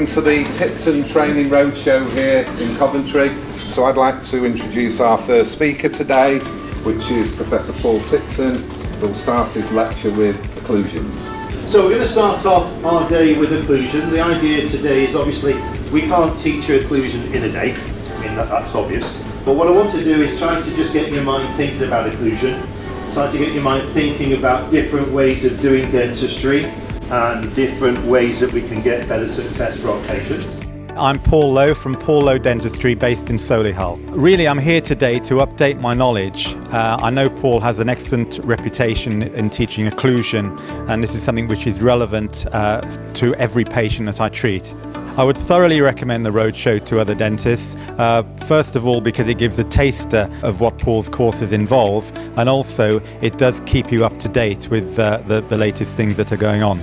welcome to the Tipton Training Roadshow here in Coventry. So I'd like to introduce our first speaker today, which is Professor Paul Tipton, who will start his lecture with occlusions. So we're going to start off our day with occlusion. The idea today is obviously we can't teach you occlusion in a day. I mean, that's obvious. But what I want to do is try to just get your mind thinking about occlusion, try to get your mind thinking about different ways of doing dentistry and different ways that we can get better success for our patients. I'm Paul Lowe from Paul Lowe Dentistry based in Solihull. Really, I'm here today to update my knowledge. I know Paul has an excellent reputation in teaching occlusion, and this is something which is relevant to every patient that I treat. I would thoroughly recommend the Roadshow to other dentists, first of all because it gives a taster of what Paul's courses involve, and also it does keep you up to date with the latest things that are going on.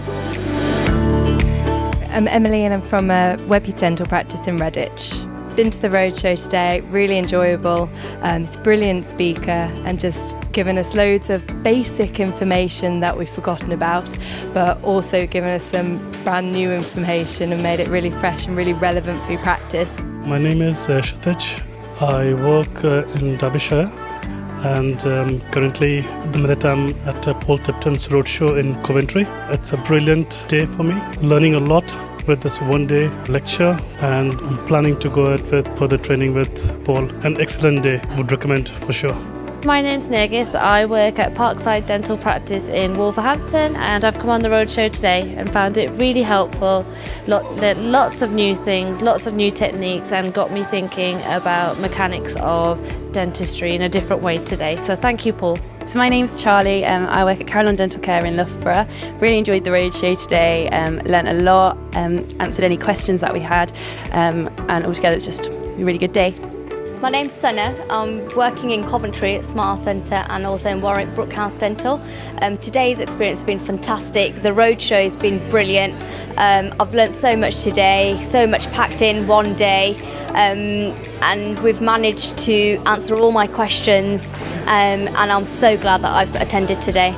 I'm Emily and I'm from a Webby Dental practice in Redditch. Been to the Roadshow today, really enjoyable. He's a brilliant speaker and just given us loads of basic information that we've forgotten about, but also given us some brand new information and made it really fresh and really relevant for your practice. My name is Shatej. I work in Derbyshire, and currently at the minute I'm at Paul Tipton's Roadshow in Coventry. It's a brilliant day for me, learning a lot with this one-day lecture, and I'm planning to go ahead with further training with Paul. An excellent day, would recommend for sure. My name's Nagy. I work at Parkside Dental Practice in Wolverhampton, and I've come on the Roadshow today and found it really helpful. Lots of new things, lots of new techniques, and got me thinking about mechanics of dentistry in a different way today. So thank you, Paul. So my name's Charlie. I work at Caroline Dental Care in Loughborough. Really enjoyed the Roadshow today. Learnt a lot, answered any questions that we had, and altogether it's just a really good day. My name's Senna. I'm working in Coventry at Smart Centre and also in Warwick Brookhouse Dental. Today's experience has been fantastic. The Roadshow has been brilliant. I've learnt so much today, so much packed in one day, and we've managed to answer all my questions, and I'm so glad that I've attended today.